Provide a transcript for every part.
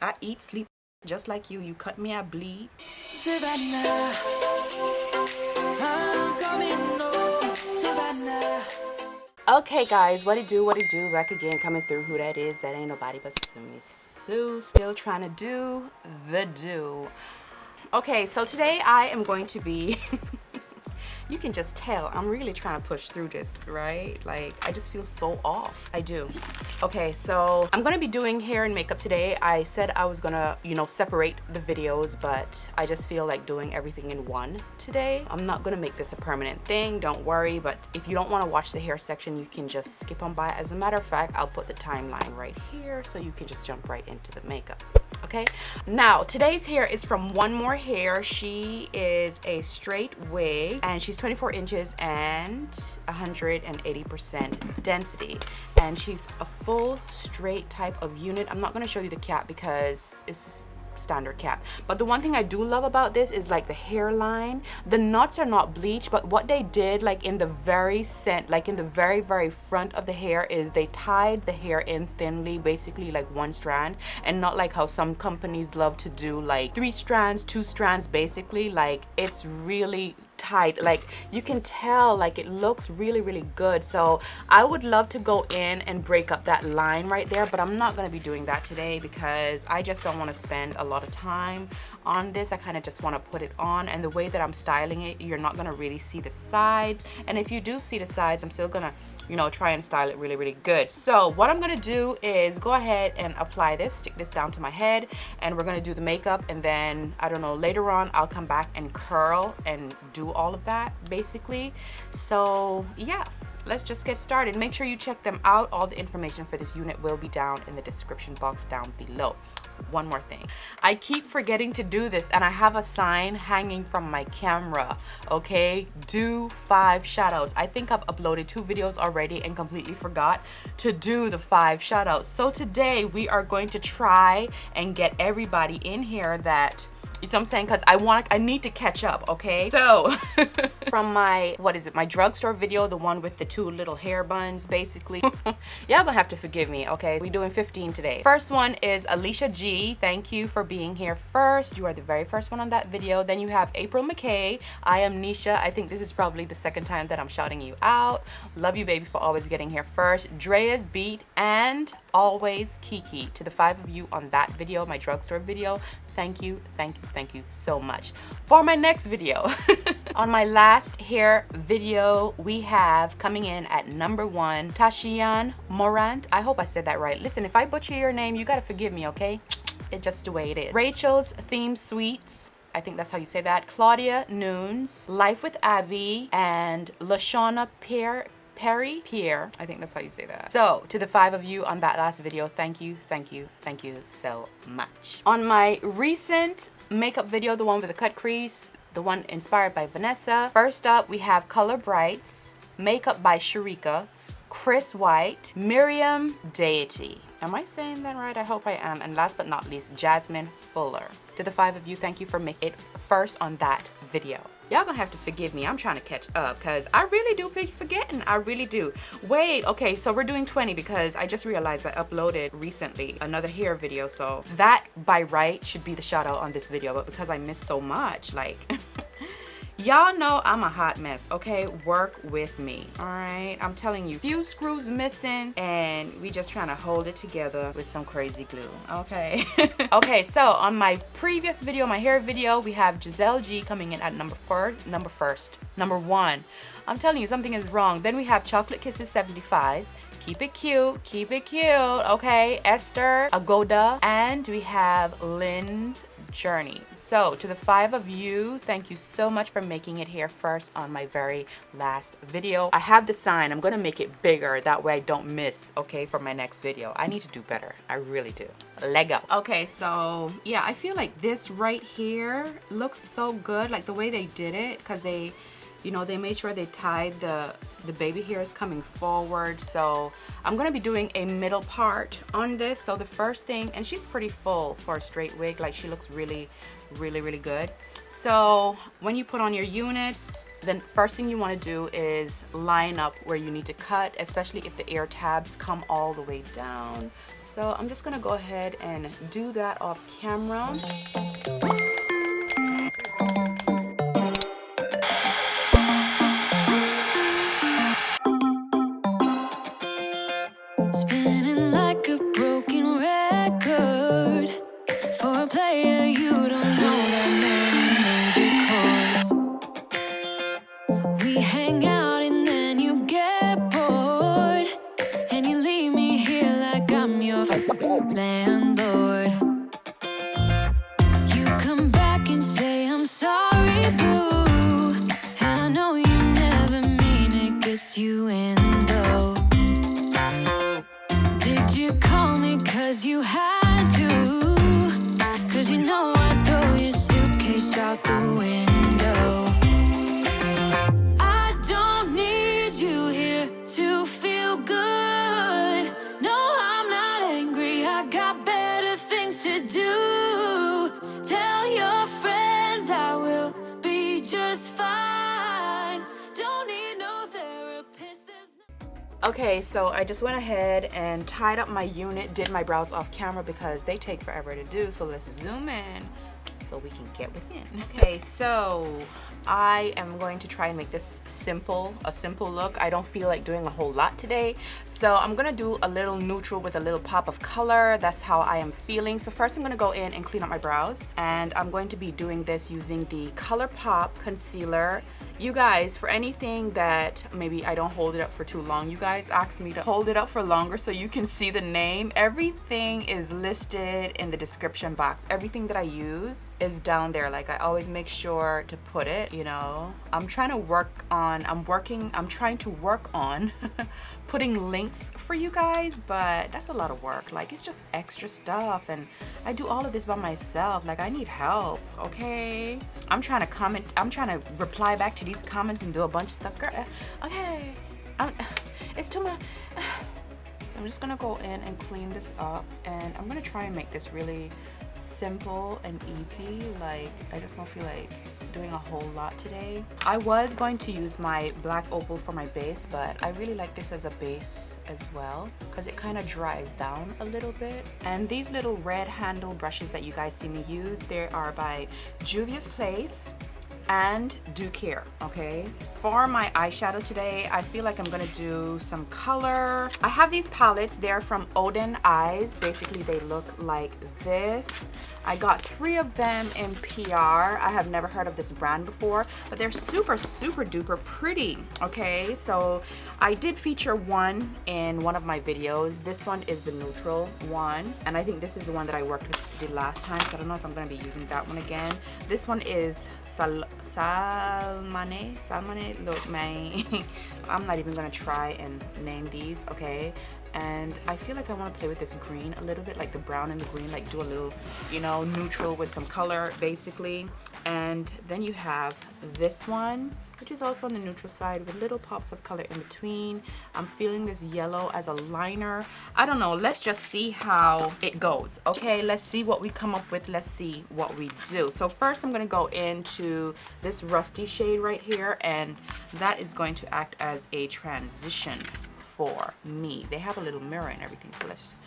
I eat, sleep just like you. You cut me, I bleed. Savannah, I'm coming home, Savannah. Okay guys, what it do, back again, coming through. Who that is? That ain't nobody but Sumi Sue, still trying to do the do. Okay, so today I am going to be you can just tell I'm really trying to push through this, right? Like, I just feel so off. I do. Okay, so I'm gonna be doing hair and makeup today. I said I was gonna, you know, separate the videos, but I just feel like doing everything in one today. I'm not gonna make this a permanent thing, don't worry, but if you don't want to watch the hair section, you can just skip on by. As a matter of fact, I'll put the timeline right here so you can just jump right into the makeup. Okay, now today's hair is from Onemore Hair. She is a straight wig and she's 24 inches and 180% density, and she's a full straight type of unit. I'm not going to show you the cap because it's standard cap, but the one thing I do love about this is like the hairline. The knots are not bleached, but what they did, like in the very very front of the hair, is they tied the hair in thinly, basically like one strand, and not like how some companies love to do like 3 strands, 2 strands, basically. Like, it's really tight. Like, you can tell, like, it looks really good. So I would love to go in and break up that line right there, but I'm not going to be doing that today because I just don't want to spend a lot of time on this. I kind of just want to put it on, and the way that I'm styling it, you're not going to really see the sides, and if you do see the sides, I'm still gonna, you know, try and style it really good. So what I'm gonna do is go ahead and apply this, stick this down to my head, and we're gonna do the makeup, and then I don't know, later on I'll come back and curl and do all of that basically. So yeah, let's just get started. Make sure you check them out. All the information for this unit will be down in the description box down below. One more thing, I keep forgetting to do this, and I have a sign hanging from my camera. Okay, do 5 shout outs. I think I've uploaded 2 videos already and completely forgot to do the 5 shout outs. So today we are going to try and get everybody in here that, you know what I'm saying, because I need to catch up. Okay, so from my, what is it, my drugstore video, the one with the 2 little hair buns, basically. Y'all gonna have to forgive me. Okay, we're doing 15 today. First one is Alicia G. Thank you for being here first. You are the very first one on that video. Then you have April McKay. I am Nisha. I think this is probably the 2nd time that I'm shouting you out. Love you, baby, for always getting here first. Drea's Beat and always Kiki. To the 5 of you on that video, my drugstore video, thank you so much. For my next video, on my last hair video, we have coming in at number 1, Tashian Morant. I hope I said that right. Listen, if I butcher your name, you gotta forgive me, okay? It's just the way it is. Rachel's Theme Sweets, I think that's how you say that. Claudia Nunes, Life with Abby, and Lashana Pierre, I think that's how you say that. So to the 5 of you on that last video, thank you so much. On my recent makeup video, the one with the cut crease, the one inspired by Vanessa, first up we have Color Brights, makeup by Sharika, Chris White, Miriam Deity. Am I saying that right? I hope I am. And last but not least, Jasmine Fuller. To the 5 of you, thank you for making it first on that video. Y'all gonna have to forgive me. I'm trying to catch up because I really do be forgetting. I really do. Wait, okay, so we're doing 20 because I just realized I uploaded recently another hair video. So that by right should be the shout out on this video, but because I missed so much, like, y'all know I'm a hot mess, okay? Work with me, all right? I'm telling you, few screws missing, and we just trying to hold it together with some crazy glue, okay? Okay, so on my previous video, my hair video, we have Giselle G coming in at number 1. I'm telling you, something is wrong. Then we have Chocolate Kisses 75. Keep it cute, okay? Esther Agoda, and we have Lynn's Journey. So to the 5 of you, thank you so much for making it here first on my very last video. I have the sign. I'm gonna make it bigger, that way I don't miss, okay, for my next video. I need to do better. I really do. Lego. Okay, so yeah, I feel like this right here looks so good, like the way they did it, because they You know, they made sure they tied the baby hairs coming forward. So I'm gonna be doing a middle part on this. So the first thing, and she's pretty full for a straight wig, like she looks really good. So when you put on your units, then first thing you want to do is line up where you need to cut, especially if the ear tabs come all the way down. So I'm just gonna go ahead and do that off camera. Spinning like a broken record. For a player, you don't know that many major chords. We hang out and then you get bored, and you leave me here like I'm your landlord. You come back and say I'm sorry, boo, and I know you never mean it, gets you in though. Did you call me 'cause you had to? 'Cause you know I throw your suitcase out the window. I don't need you here to feel good. No, I'm not angry, I got better things to do. Tell your friends I will be just fine. Don't need no therapist. Okay, so I just went ahead and tied up my unit, did my brows off camera because they take forever to do. So let's zoom in so we can get within. Okay, so I am going to try and make this a simple look. I don't feel like doing a whole lot today. So I'm gonna do a little neutral with a little pop of color. That's how I am feeling. So first I'm gonna go in and clean up my brows. And I'm going to be doing this using the ColourPop concealer. You guys, for anything that maybe I don't hold it up for too long, you guys asked me to hold it up for longer so you can see the name. Everything is listed in the description box. Everything that I use is down there. Like, I always make sure to put it, you know. I'm trying to work on putting links for you guys, but that's a lot of work. Like, it's just extra stuff, and I do all of this by myself. Like, I need help, okay? I'm trying to reply back to these comments and do a bunch of stuff, girl. Okay, it's too much. So I'm just gonna go in and clean this up, and I'm gonna try and make this really simple and easy. Like, I just don't feel like doing a whole lot today. I was going to use my black opal for my base, but I really like this as a base as well because it kind of dries down a little bit. And these little red handle brushes that you guys see me use, they are by Juvia's Place and Do Care, okay? For my eyeshadow today, I feel like I'm gonna do some color. I have these palettes. They're from ODEN'S. Basically, they look like this. I got 3 of them in PR. I have never heard of this brand before, but they're super duper pretty, okay? So I did feature one in one of my videos. This one is the neutral one, and I think this is the one that I worked with the last time, so I don't know if I'm gonna be using that one again. This one is Solmane. Look, man, I'm not even gonna try and name these, okay? And I feel like I want to play with this green a little bit, like the brown and the green, like do a little, you know, neutral with some color, basically. And then you have this one, which is also on the neutral side with little pops of color in between. I'm feeling this yellow as a liner. I don't know, let's just see how it goes, okay? Let's see what we come up with. Let's see what we do. So first I'm gonna go into this rusty shade right here, and that is going to act as a transition for me. They have a little mirror and everything, so let's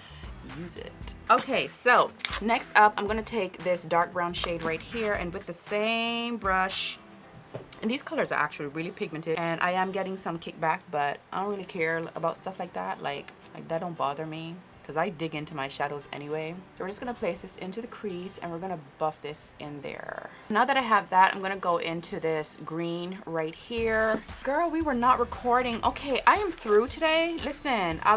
use it. Okay, so next up I'm gonna take this dark brown shade right here, and with the same brush, and these colors are actually really pigmented, and I am getting some kickback, but I don't really care about stuff like that. Like that don't bother me because I dig into my shadows anyway. So we're just gonna place this into the crease, and we're gonna buff this in there. Now that I have that, I'm gonna go into this green right here. Girl, we were not recording. Okay, I am through today. Listen, I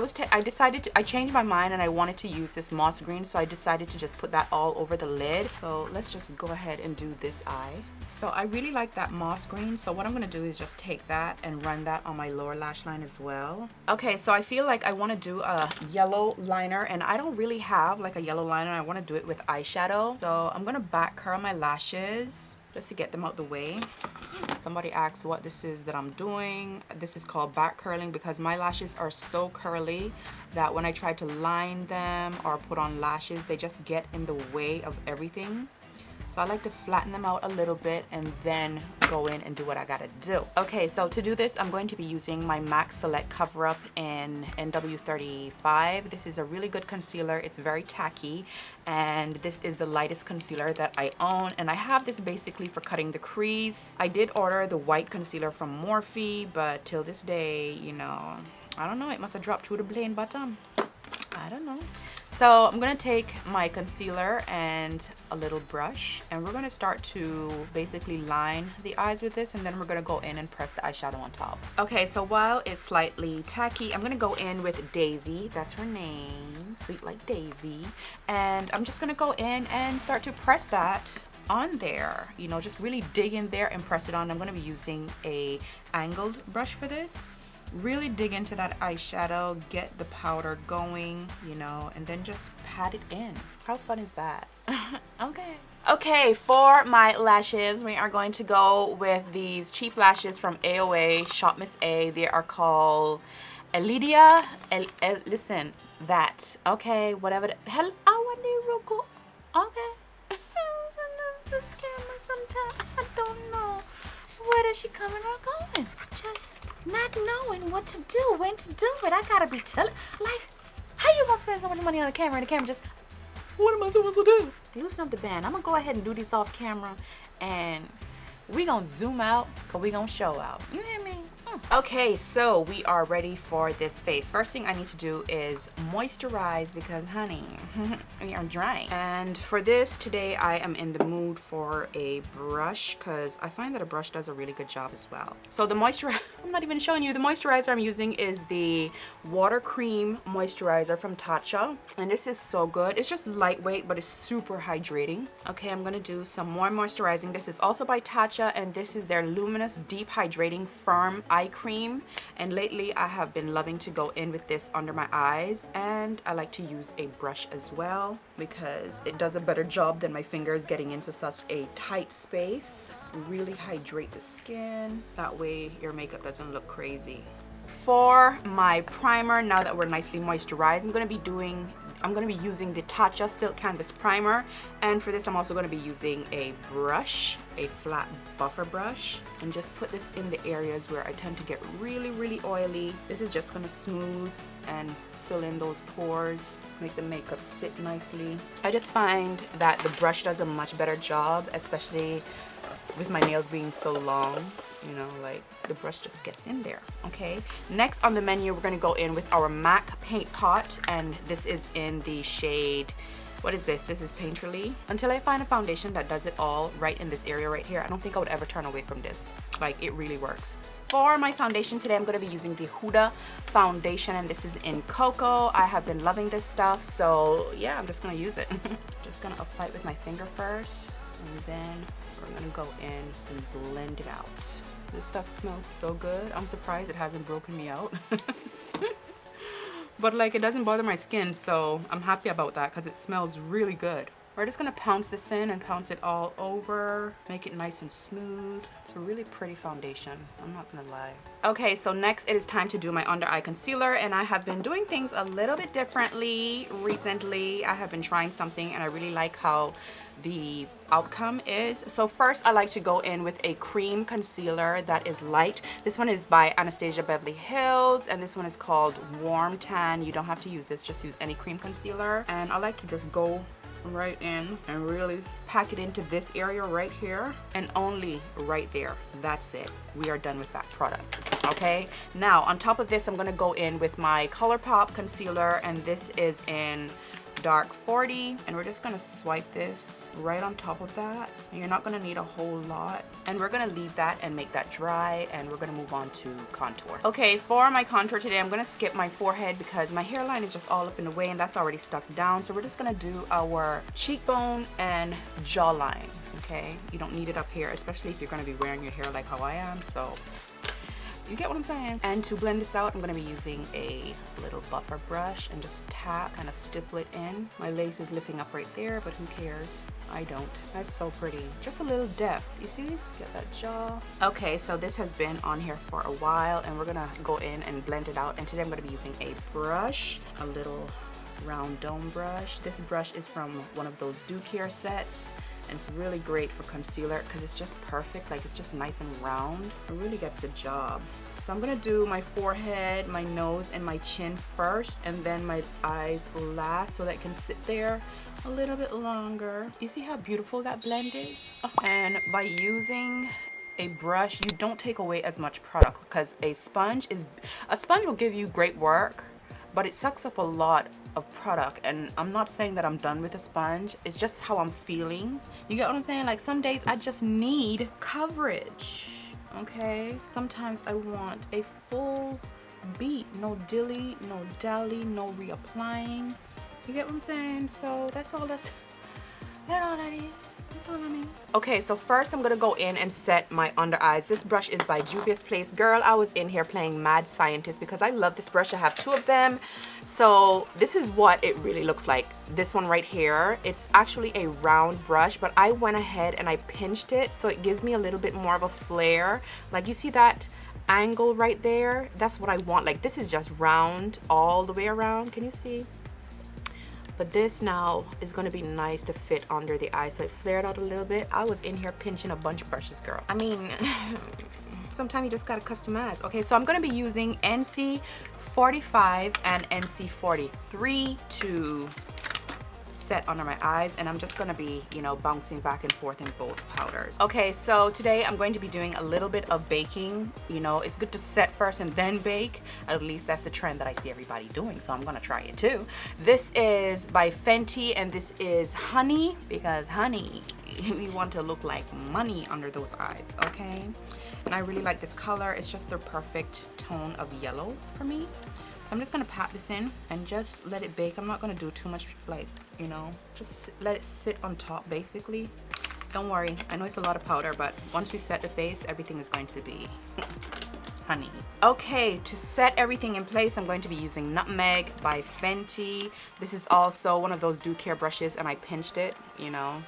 changed my mind and I wanted to use this moss green, so I decided to just put that all over the lid. So let's just go ahead and do this eye. So I really like that moss green, so what I'm gonna do is just take that and run that on my lower lash line as well. Okay, so I feel like I wanna do a yellow liner, and I don't really have like a yellow liner. I wanna do it with eyeshadow. So I'm gonna back curl my lashes just to get them out the way. Somebody asked what this is that I'm doing. This is called back curling because my lashes are so curly that when I try to line them or put on lashes, they just get in the way of everything. So I like to flatten them out a little bit and then go in and do what I gotta do. Okay, so to do this, I'm going to be using my MAC Select Cover Up in NW35. This is a really good concealer. It's very tacky, and this is the lightest concealer that I own. And I have this basically for cutting the crease. I did order the white concealer from Morphe, but till this day, you know, I don't know, it must have dropped through the plain bottom. I don't know. So I'm gonna take my concealer and a little brush, and we're gonna start to basically line the eyes with this, and then we're gonna go in and press the eyeshadow on top. Okay, so while it's slightly tacky, I'm gonna go in with Daisy. That's her name, Sweet Like Daisy. And I'm just gonna go in and start to press that on there. You know, just really dig in there and press it on. I'm gonna be using a angled brush for this. Really dig into that eyeshadow, get the powder going, you know, and then just pat it in. How fun is that? Okay, for my lashes, we are going to go with these cheap lashes from AOA, Shop Miss A. They are called Elidia. Listen, that. Okay, whatever. Hell, okay. This camera sometimes, I don't know. Where is she coming or going? Just not knowing what to do, when to do it. I gotta be telling, like, how you gonna spend so much money on a camera and the camera just, what am I supposed to do? Loosen up the band. I'm gonna go ahead and do these off camera, and we gonna zoom out, cause we gonna show out. You hear me? Okay, so we are ready for this face. First thing I need to do is moisturize because, honey, we are dry. And for this today, I am in the mood for a brush because I find that a brush does a really good job as well. So the moisturizer, I'm not even showing you, the moisturizer I'm using is the Water Cream Moisturizer from TATCHA. And this is so good. It's just lightweight, but it's super hydrating. Okay, I'm gonna do some more moisturizing. This is also by TATCHA, and this is their Luminous Deep Hydrating Firm Eye Cream. And lately I have been loving to go in with this under my eyes, and I like to use a brush as well because it does a better job than my fingers getting into such a tight space. Really hydrate the skin, that way your makeup doesn't look crazy. For my primer, now that we're nicely moisturized, I'm going to be using the TATCHA Silk Canvas Primer, and for this I'm also going to be using a brush, a flat buffer brush, and just put this in the areas where I tend to get really oily. This is just going to smooth and fill in those pores, make the makeup sit nicely. I just find that the brush does a much better job, especially with my nails being so long. You know, like, the brush just gets in there. Okay, next on the menu, we're going to go in with our MAC Paint Pot, and this is in the shade, what is this? This is Painterly. Until I find a foundation that does it all right in this area right here, I don't think I would ever turn away from this. Like, it really works. For my foundation today, I'm going to be using the HUDA foundation, and this is in Cocoa. I have been loving this stuff, so yeah, I'm just going to use it. Just going to apply it with my finger first, and then we're going to go in and blend it out. This stuff smells so good. I'm surprised it hasn't broken me out. But like, it doesn't bother my skin, so I'm happy about that because it smells really good. We're just gonna pounce this in and pounce it all over, make it nice and smooth. It's a really pretty foundation, I'm not gonna lie. Okay, so next it is time to do my under eye concealer, and I have been doing things a little bit differently recently. I have been trying something and I really like how the outcome is. So first I like to go in with a cream concealer that is light. This one is by Anastasia Beverly Hills, and this one is called Warm Tan. You don't have to use this, just use any cream concealer. And I like to just go right in and really pack it into this area right here, and only right there. That's it. We are done with that product. Okay, now on top of this, I'm gonna go in with my ColourPop concealer, and this is in Dark 40, and we're just gonna swipe this right on top of that. And you're not gonna need a whole lot, and we're gonna leave that and make that dry, and we're gonna move on to contour. Okay, for my contour today, I'm gonna skip my forehead because my hairline is just all up in the way, and that's already stuck down. So we're just gonna do our cheekbone and jawline. Okay, you don't need it up here, especially if you're gonna be wearing your hair like how I am. So You get what I'm saying? And to blend this out, I'm gonna be using a little buffer brush and just tap, kind of stipple it in. My lace is lifting up right there, but who cares? I don't. That's so pretty. Just a little depth, you see? Get that jaw. Okay, so this has been on here for a while, and we're gonna go in and blend it out. And today I'm gonna be using a brush, a little round dome brush. This brush is from one of those Do Care sets, and it's really great for concealer because it's just perfect. Like, it's just nice and round. It really gets the job. So I'm gonna do my forehead, my nose, and my chin first, and then my eyes last, so that it can sit there a little bit longer. You see how beautiful that blend is? And by using a brush, you don't take away as much product, because a sponge will give you great work, but it sucks up a lot of product. And I'm not saying that I'm done with a sponge, it's just how I'm feeling. You get what I'm saying? Like, some days I just need coverage, okay? Sometimes I want a full beat, no dilly, no dally, no reapplying. You get what I'm saying? So that's all that is. That's all I mean. Okay, so first I'm gonna go in and set my under eyes. This brush is by Juvia's Place. Girl, I was in here playing mad scientist because I love this brush. I have two of them. So this is what it really looks like. This one right here, it's actually a round brush, but I went ahead and I pinched it so it gives me a little bit more of a flare. Like, you see that angle right there? That's what I want. Like, this is just round all the way around. Can you see? But this now is going to be nice to fit under the eye, so it flared out a little bit. I was in here pinching a bunch of brushes, girl. I mean, sometimes you just gotta customize. Okay, so I'm going to be using NC 45 and NC 43 to set under my eyes, and I'm just going to be, you know, bouncing back and forth in both powders. Okay, so today I'm going to be doing a little bit of baking. You know, it's good to set first and then bake. At least that's the trend that I see everybody doing, so I'm gonna try it too. This is by Fenty, and this is Honey, because honey, we want to look like money under those eyes, okay? And I really like this color. It's just the perfect tone of yellow for me. So I'm just gonna pat this in and just let it bake. I'm not gonna do too much, like, you know, just let it sit on top basically. Don't worry, I know it's a lot of powder, but once we set the face, everything is going to be honey. Okay, to set everything in place, I'm going to be using Nutmeg by Fenty. This is also one of those Do Care brushes, and I pinched it, you know.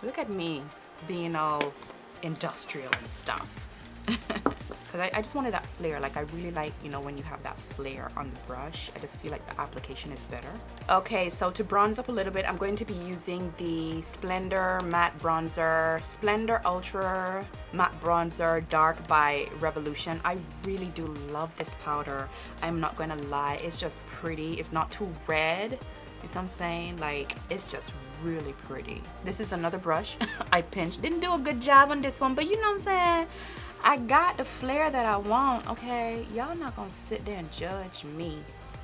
Look at me being all industrial and stuff. Because I just wanted that flare. Like, I really like, you know, when you have that flare on the brush. I just feel like the application is better. Okay, so to bronze up a little bit, I'm going to be using the Splendor Matte Bronzer, Splendor Ultra Matte Bronzer Dark by Revolution. I really do love this powder. I'm not going to lie. It's just pretty. It's not too red. You see what I'm saying? Like, it's just really pretty. This is another brush I pinched. Didn't do a good job on this one, but you know what I'm saying? I got the flare that I want, okay? Y'all not gonna sit there and judge me.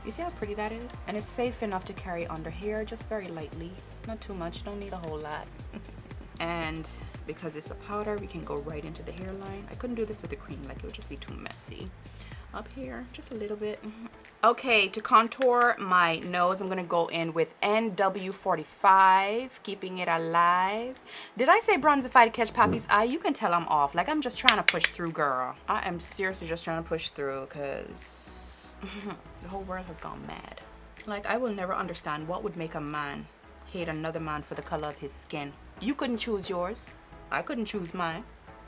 You see how pretty that is? And it's safe enough to carry under here, just very lightly. Not too much, don't need a whole lot. And because it's a powder, we can go right into the hairline. I couldn't do this with the cream, like it would just be too messy. Up here, just a little bit. Okay, to contour my nose, I'm gonna go in with NW45, keeping it alive. Did I say bronzified to catch Poppy's eye? You can tell I'm off. Like, I'm just trying to push through, girl. I am seriously just trying to push through, because the whole world has gone mad. Like, I will never understand what would make a man hate another man for the color of his skin. You couldn't choose yours. I couldn't choose mine.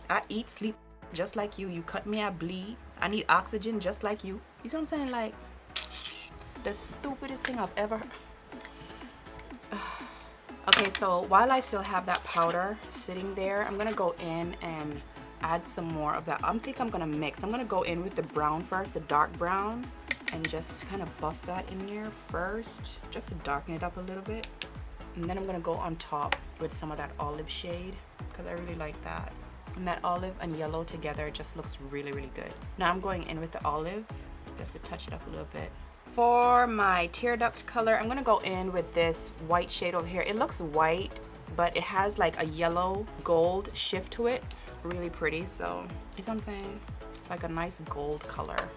I eat, sleep just like you. You cut me, I bleed. I need oxygen just like you. You know what I'm saying? Like, the stupidest thing I've ever heard. Okay, so while I still have that powder sitting there, I'm gonna go in and add some more of that. I think I'm gonna mix. I'm gonna go in with the brown first, the dark brown, and just kind of buff that in there first, just to darken it up a little bit. And then I'm gonna go on top with some of that olive shade, because I really like that. And that olive and yellow together just looks really, really good. Now I'm going in with the olive just to touch it up a little bit. For my tear duct color, I'm gonna go in with this white shade over here. It looks white, but it has like a yellow gold shift to it. Really pretty, so you know what I'm saying? It's like a nice gold color.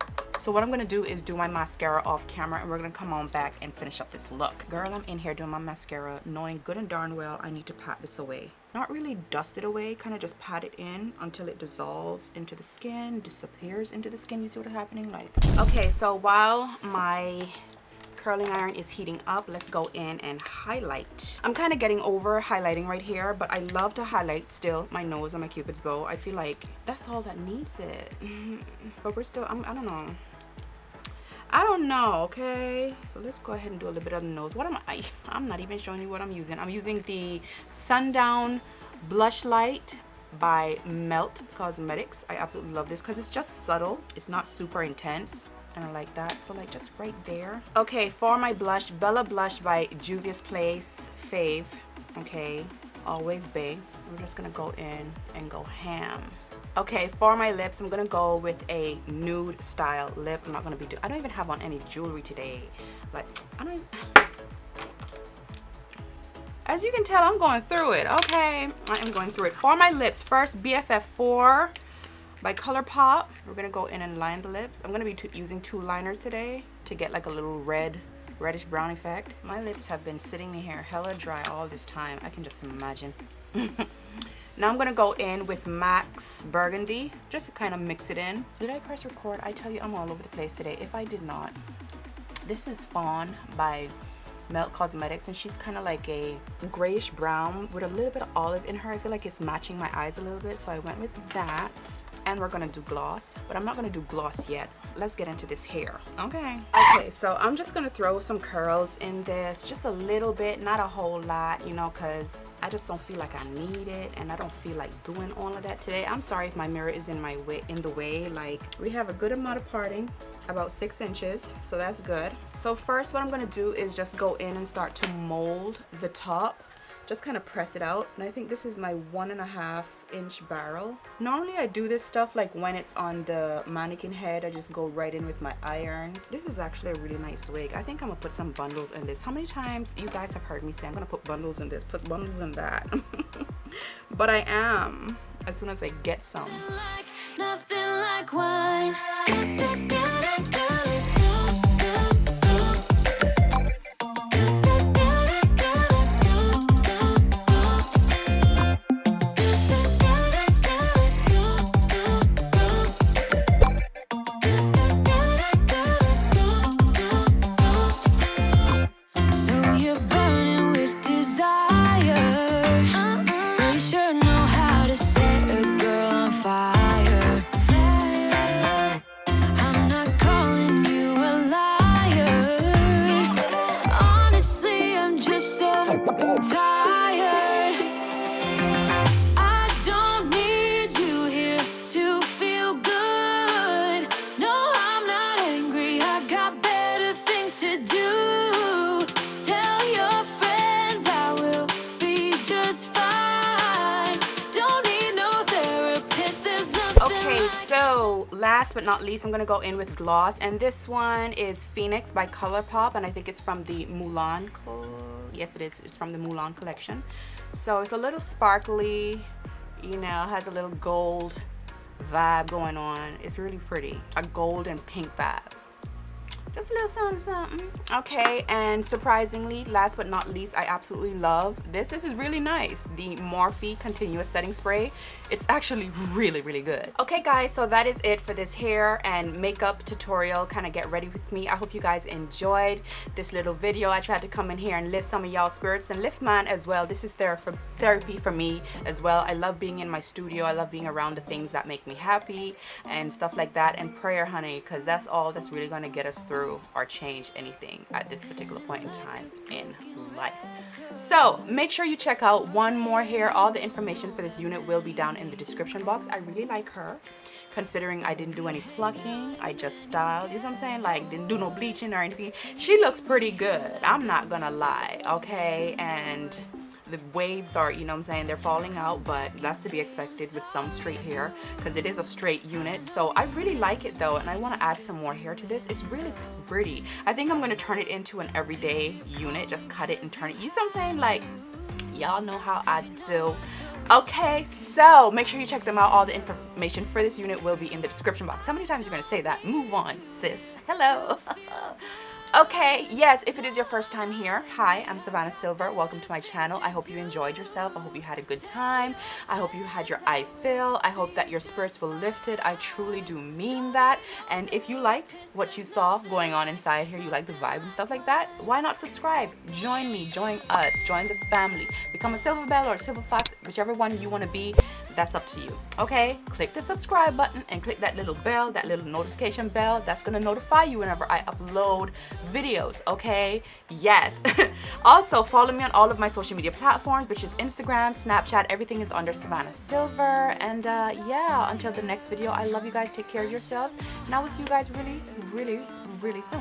So what I'm gonna do is do my mascara off camera, and we're gonna come on back and finish up this look. Girl, I'm in here doing my mascara, knowing good and darn well I need to pat this away. Not really dust it away, kind of just pat it in until it dissolves into the skin, disappears into the skin. You see what's happening? Like, okay, so while my curling iron is heating up, let's go in and highlight. I'm kind of getting over highlighting right here, but I love to highlight still my nose and my cupid's bow. I feel like that's all that needs it. But we're still, I don't know, okay? So let's go ahead and do a little bit of the nose. What am I? I'm not even showing you what I'm using. I'm using the Sundown Blush Light by Melt Cosmetics. I absolutely love this because it's just subtle. It's not super intense, and I like that. So like just right there. Okay, for my blush, Bella Blush by Juvia's Place Fave. Okay, always big. We're just gonna go in and go ham. Okay, for my lips, I'm gonna go with a nude style lip. I'm not gonna be I don't even have on any jewelry today. Like, as you can tell, I'm going through it, okay? I am going through it. For my lips, first BFF4 by ColourPop. We're gonna go in and line the lips. I'm gonna be using 2 liners today to get like a little reddish brown effect. My lips have been sitting here hella dry all this time. I can just imagine. Now I'm gonna go in with Max Burgundy, just to kind of mix it in. Did I press record? I tell you, I'm all over the place today. If I did not, this is Fawn by Melt Cosmetics, and she's kind of like a grayish brown with a little bit of olive in her. I feel like it's matching my eyes a little bit, so I went with that. And we're gonna do gloss, but I'm not gonna do gloss yet. Let's get into this hair. Okay, so I'm just gonna throw some curls in this, just a little bit, not a whole lot, you know, because I just don't feel like I need it, and I don't feel like doing all of that today. I'm sorry if my mirror is in the way. Like, we have a good amount of parting, about 6 inches, so that's good. So first what I'm gonna do is just go in and start to mold the top. Just kind of press it out, and I think this is my 1.5 inch barrel. Normally I do this stuff like when it's on the mannequin head. I just go right in with my iron. This is actually a really nice wig. I think I'm gonna put some bundles in this. How many times you guys have heard me say I'm gonna put bundles in this, put bundles in that? But I am, as soon as I get some. Nothing like wine. Last but not least, I'm gonna go in with gloss, and this one is Phoenix by ColourPop, and I think it's from the Mulan. Yes, it is. It's from the Mulan collection. So it's a little sparkly, you know, has a little gold vibe going on. It's really pretty. A gold and pink vibe. Just a little something, something. Okay, and surprisingly, last but not least, I absolutely love this. This is really nice. The Morphe Continuous Setting Spray. It's actually really, really good. Okay, guys, so that is it for this hair and makeup tutorial. Kind of get ready with me. I hope you guys enjoyed this little video. I tried to come in here and lift some of y'all spirits and lift mine as well. This is therapy for me as well. I love being in my studio. I love being around the things that make me happy and stuff like that. And prayer, honey, because that's all that's really going to get us through or change anything at this particular point in time in life. So make sure you check out Onemore Hair. All the information for this unit will be down in the description box. I really like her, considering I didn't do any plucking. I just styled, you know what I'm saying? Like, didn't do no bleaching or anything. She looks pretty good, I'm not gonna lie, okay? And the waves are, you know what I'm saying, they're falling out, but that's to be expected with some straight hair because it is a straight unit. So I really like it though, and I want to add some more hair to this. It's really pretty. I think I'm going to turn it into an everyday unit, just cut it and turn it. You see what I'm saying? Like, y'all know how I do Okay, so make sure you check them out. All the information for this unit will be in the description box. How many times are you gonna say that? Move on, sis. Hello. Okay, yes, if it is your first time here, hi, I'm Savannah Sylver. Welcome to my channel. I hope you enjoyed yourself. I hope you had a good time. I hope you had your eye fill. I hope that your spirits were lifted. I truly do mean that. And if you liked what you saw going on inside here, you like the vibe and stuff like that, why not subscribe? Join me, join us, join the family. Become a Silver Bell or a Silver Fox, whichever one you want to be. That's up to you. Okay, click the subscribe button and click that little bell, that little notification bell. That's gonna notify you whenever I upload videos. Okay, yes. Also follow me on all of my social media platforms, which is Instagram, Snapchat. Everything is under Savannah Sylver. And yeah, until the next video, I love you guys. Take care of yourselves, and I will see you guys really soon.